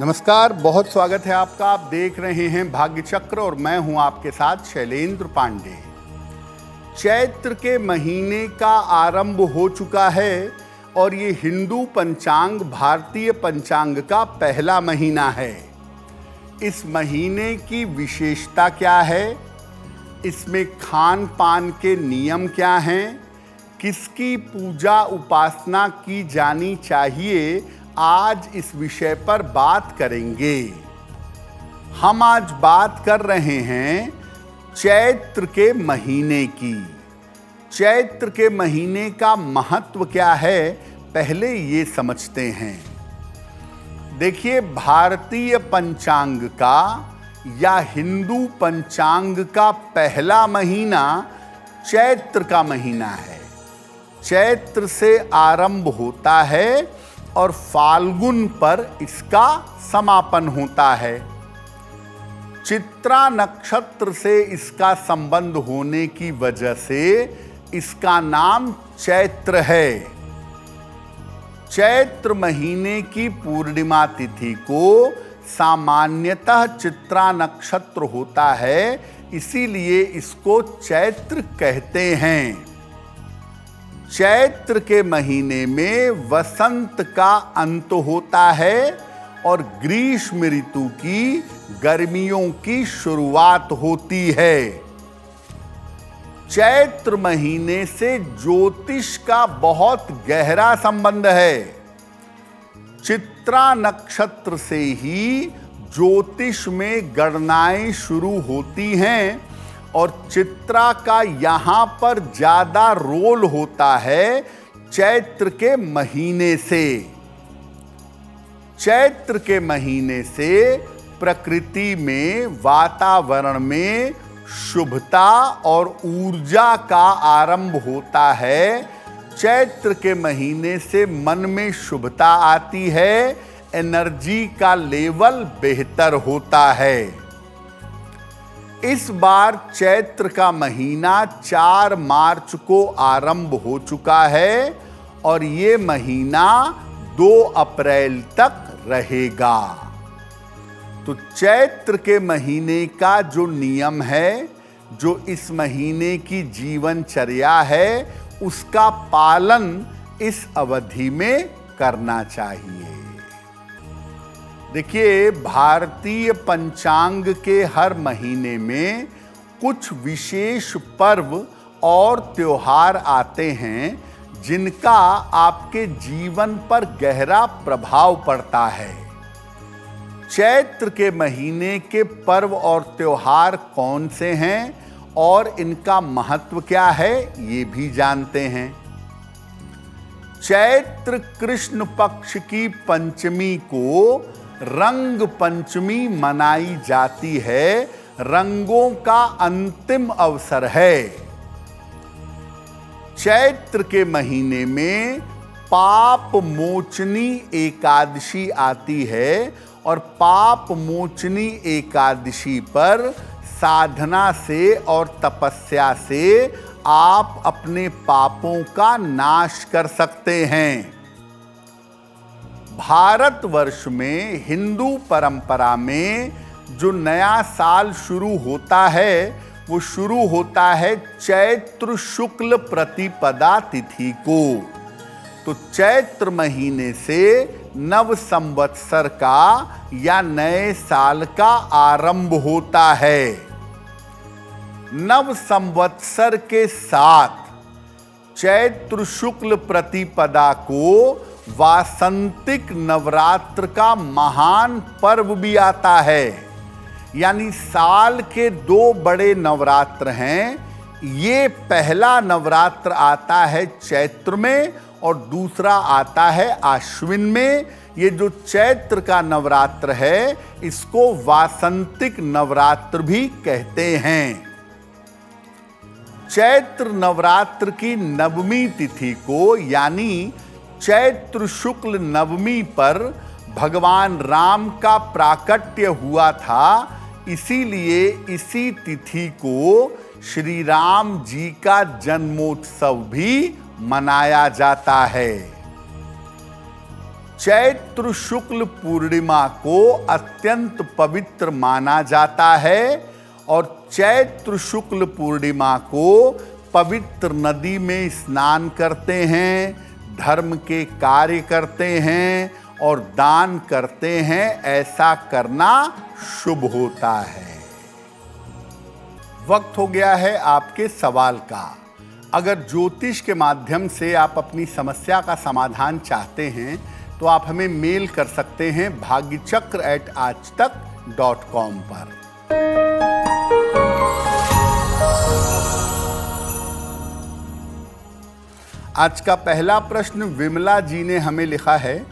नमस्कार, बहुत स्वागत है आपका। आप देख रहे हैं भाग्य चक्र और मैं हूं आपके साथ शैलेंद्र पांडे। चैत्र के महीने का आरंभ हो चुका है और ये हिंदू पंचांग भारतीय पंचांग का पहला महीना है। इस महीने की विशेषता क्या है, इसमें खान पान के नियम क्या हैं, किसकी पूजा उपासना की जानी चाहिए, आज इस विषय पर बात करेंगे। हम आज बात कर रहे हैं चैत्र के महीने की। चैत्र के महीने का महत्व क्या है, पहले ये समझते हैं। देखिए, भारतीय पंचांग का या हिंदू पंचांग का पहला महीना चैत्र का महीना है। चैत्र से आरंभ होता है और फाल्गुन पर इसका समापन होता है। चित्रा नक्षत्र से इसका संबंध होने की वजह से इसका नाम चैत्र है। चैत्र महीने की पूर्णिमा तिथि को सामान्यतः चित्रा नक्षत्र होता है, इसीलिए इसको चैत्र कहते हैं। चैत्र के महीने में वसंत का अंत होता है और ग्रीष्म ऋतु की गर्मियों की शुरुआत होती है। चैत्र महीने से ज्योतिष का बहुत गहरा संबंध है। चित्रा नक्षत्र से ही ज्योतिष में गणनाएं शुरू होती हैं और चित्रा का यहां पर ज्यादा रोल होता है चैत्र के महीने से। चैत्र के महीने से प्रकृति में, वातावरण में शुभता और ऊर्जा का आरंभ होता है। चैत्र के महीने से मन में शुभता आती है, एनर्जी का लेवल बेहतर होता है। इस बार चैत्र का महीना 4 मार्च को आरंभ हो चुका है और ये महीना 2 अप्रैल तक रहेगा। तो चैत्र के महीने का जो नियम है, जो इस महीने की जीवनचर्या है, उसका पालन इस अवधि में करना चाहिए। देखिए, भारतीय पंचांग के हर महीने में कुछ विशेष पर्व और त्योहार आते हैं जिनका आपके जीवन पर गहरा प्रभाव पड़ता है। चैत्र के महीने के पर्व और त्योहार कौन से हैं और इनका महत्व क्या है, ये भी जानते हैं। चैत्र कृष्ण पक्ष की पंचमी को रंग पंचमी मनाई जाती है। रंगों का अंतिम अवसर है। चैत्र के महीने में पाप मोचनी एकादशी आती है और पाप मोचनी एकादशी पर साधना से और तपस्या से आप अपने पापों का नाश कर सकते हैं। भारतवर्ष में हिंदू परंपरा में जो नया साल शुरू होता है वो शुरू होता है चैत्र शुक्ल प्रतिपदा तिथि को। तो चैत्र महीने से नव संवत्सर का या नए साल का आरंभ होता है। नव संवत्सर के साथ चैत्र शुक्ल प्रतिपदा को वासंतिक नवरात्र का महान पर्व भी आता है। यानी साल के 2 बड़े नवरात्र हैं। ये पहला नवरात्र आता है चैत्र में और दूसरा आता है आश्विन में। ये जो चैत्र का नवरात्र है, इसको वासंतिक नवरात्र भी कहते हैं। चैत्र नवरात्र की नवमी तिथि को यानी चैत्र शुक्ल नवमी पर भगवान राम का प्राकट्य हुआ था, इसीलिए इसी तिथि को श्री राम जी का जन्मोत्सव भी मनाया जाता है। चैत्र शुक्ल पूर्णिमा को अत्यंत पवित्र माना जाता है और चैत्र शुक्ल पूर्णिमा को पवित्र नदी में स्नान करते हैं, धर्म के कार्य करते हैं और दान करते हैं। ऐसा करना शुभ होता है। वक्त हो गया है आपके सवाल का। अगर ज्योतिष के माध्यम से आप अपनी समस्या का समाधान चाहते हैं तो आप हमें मेल कर सकते हैं bhagyachakra@aajtak.com पर। आज का पहला प्रश्न विमला जी ने हमें लिखा है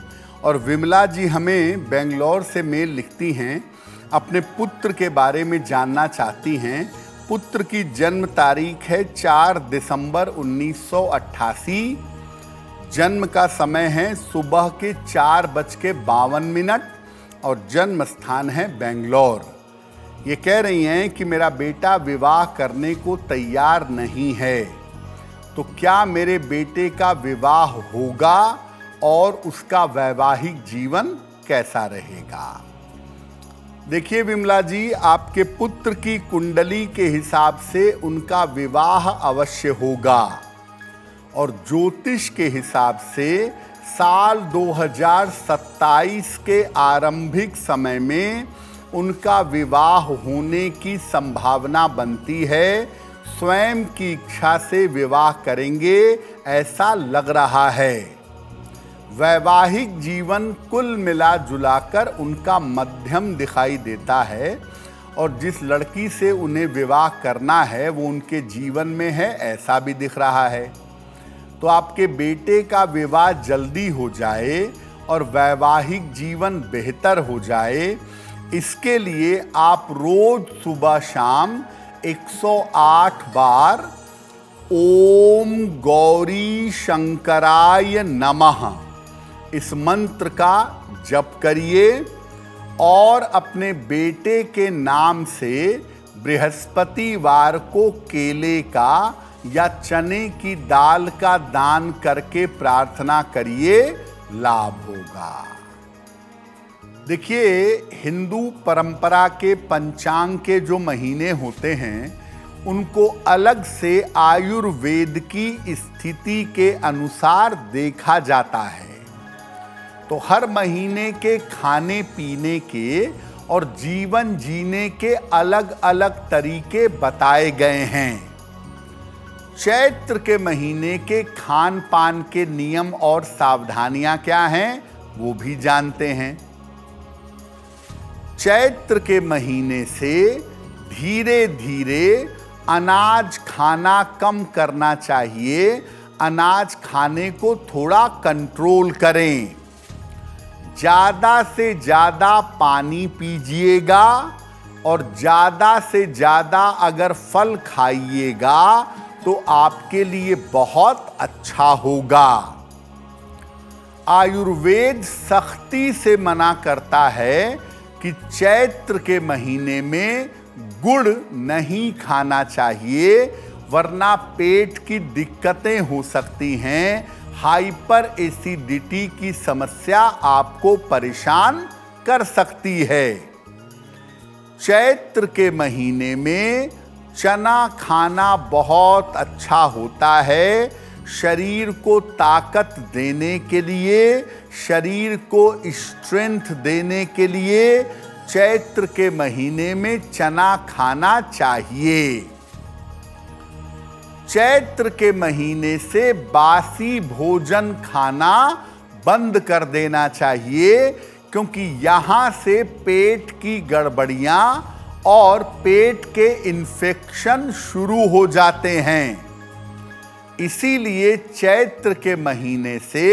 और विमला जी हमें बेंगलोर से मेल लिखती हैं। अपने पुत्र के बारे में जानना चाहती हैं। पुत्र की जन्म तारीख है 4 दिसंबर 1988। जन्म का समय है सुबह के 4:52 और जन्म स्थान है बेंगलोर। ये कह रही हैं कि मेरा बेटा विवाह करने को तैयार नहीं है, तो क्या मेरे बेटे का विवाह होगा और उसका वैवाहिक जीवन कैसा रहेगा? देखिए विमला जी, आपके पुत्र की कुंडली के हिसाब से उनका विवाह अवश्य होगा और ज्योतिष के हिसाब से साल 2027 के आरंभिक समय में उनका विवाह होने की संभावना बनती है। स्वयं की इच्छा से विवाह करेंगे ऐसा लग रहा है। वैवाहिक जीवन कुल मिला जुलाकर उनका मध्यम दिखाई देता है और जिस लड़की से उन्हें विवाह करना है वो उनके जीवन में है ऐसा भी दिख रहा है। तो आपके बेटे का विवाह जल्दी हो जाए और वैवाहिक जीवन बेहतर हो जाए, इसके लिए आप रोज सुबह शाम 108 बार ओम गौरी शंकराय नमः इस मंत्र का जप करिए और अपने बेटे के नाम से बृहस्पतिवार को केले का या चने की दाल का दान करके प्रार्थना करिए, लाभ होगा। देखिए, हिंदू परंपरा के पंचांग के जो महीने होते हैं उनको अलग से आयुर्वेद की स्थिति के अनुसार देखा जाता है। तो हर महीने के खाने पीने के और जीवन जीने के अलग अलग तरीके बताए गए हैं। चैत्र के महीने के खान पान के नियम और सावधानियां क्या हैं वो भी जानते हैं। चैत्र के महीने से धीरे धीरे अनाज खाना कम करना चाहिए। अनाज खाने को थोड़ा कंट्रोल करें। ज़्यादा से ज़्यादा पानी पीजिएगा और ज़्यादा से ज़्यादा अगर फल खाइएगा तो आपके लिए बहुत अच्छा होगा। आयुर्वेद सख्ती से मना करता है कि चैत्र के महीने में गुड़ नहीं खाना चाहिए, वरना पेट की दिक्कतें हो सकती हैं। हाइपर एसिडिटी की समस्या आपको परेशान कर सकती है। चैत्र के महीने में चना खाना बहुत अच्छा होता है। शरीर को ताकत देने के लिए, शरीर को स्ट्रेंथ देने के लिए चैत्र के महीने में चना खाना चाहिए। चैत्र के महीने से बासी भोजन खाना बंद कर देना चाहिए, क्योंकि यहाँ से पेट की गड़बड़ियाँ और पेट के इन्फेक्शन शुरू हो जाते हैं। इसीलिए चैत्र के महीने से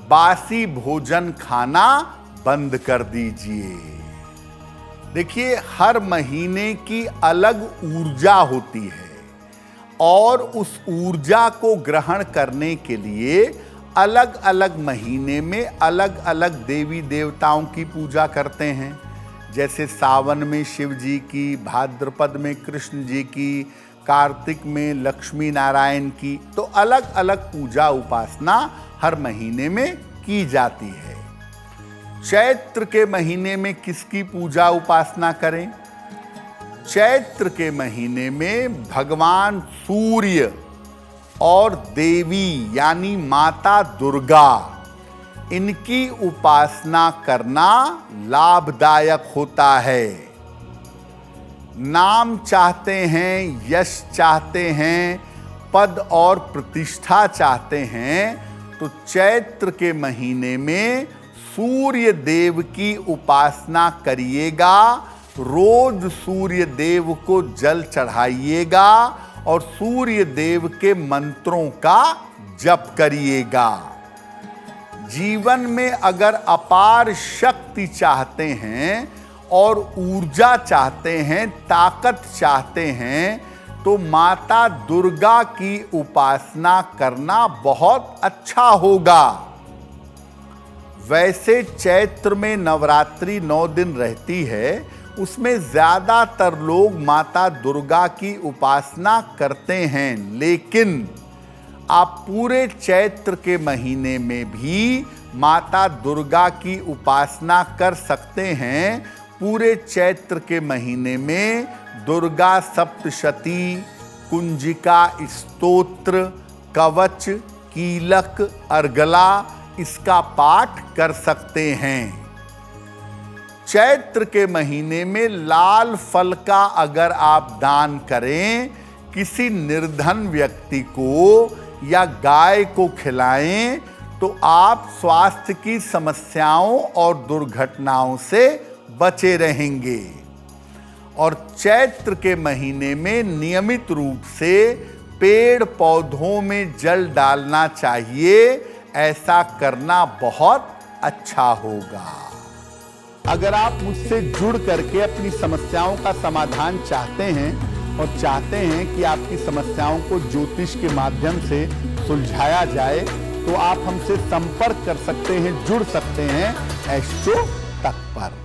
बासी भोजन खाना बंद कर दीजिए। देखिए, हर महीने की अलग ऊर्जा होती है और उस ऊर्जा को ग्रहण करने के लिए अलग अलग महीने में अलग अलग देवी देवताओं की पूजा करते हैं। जैसे सावन में शिव जी की, भाद्रपद में कृष्ण जी की, कार्तिक में लक्ष्मी नारायण की। तो अलग अलग पूजा उपासना हर महीने में की जाती है। चैत्र के महीने में किसकी पूजा उपासना करें? चैत्र के महीने में भगवान सूर्य और देवी यानी माता दुर्गा, इनकी उपासना करना लाभदायक होता है। नाम चाहते हैं, यश चाहते हैं, पद और प्रतिष्ठा चाहते हैं, तो चैत्र के महीने में सूर्य देव की उपासना करिएगा। रोज सूर्य देव को जल चढ़ाइएगा और सूर्य देव के मंत्रों का जप करिएगा। जीवन में अगर अपार शक्ति चाहते हैं और ऊर्जा चाहते हैं, ताकत चाहते हैं, तो माता दुर्गा की उपासना करना बहुत अच्छा होगा। वैसे चैत्र में नवरात्रि 9 दिन रहती है, उसमें ज़्यादातर लोग माता दुर्गा की उपासना करते हैं, लेकिन आप पूरे चैत्र के महीने में भी माता दुर्गा की उपासना कर सकते हैं। पूरे चैत्र के महीने में दुर्गा सप्तशती, कुंजिका स्तोत्र, कवच, कीलक, अर्गला, इसका पाठ कर सकते हैं। चैत्र के महीने में लाल फल का अगर आप दान करें, किसी निर्धन व्यक्ति को या गाय को खिलाएं, तो आप स्वास्थ्य की समस्याओं और दुर्घटनाओं से बचे रहेंगे। और चैत्र के महीने में नियमित रूप से पेड़ पौधों में जल डालना चाहिए। ऐसा करना बहुत अच्छा होगा। अगर आप मुझसे जुड़ करके अपनी समस्याओं का समाधान चाहते हैं और चाहते हैं कि आपकी समस्याओं को ज्योतिष के माध्यम से सुलझाया जाए, तो आप हमसे संपर्क कर सकते हैं, जुड़ सकते हैं एस्ट्रो तक पर।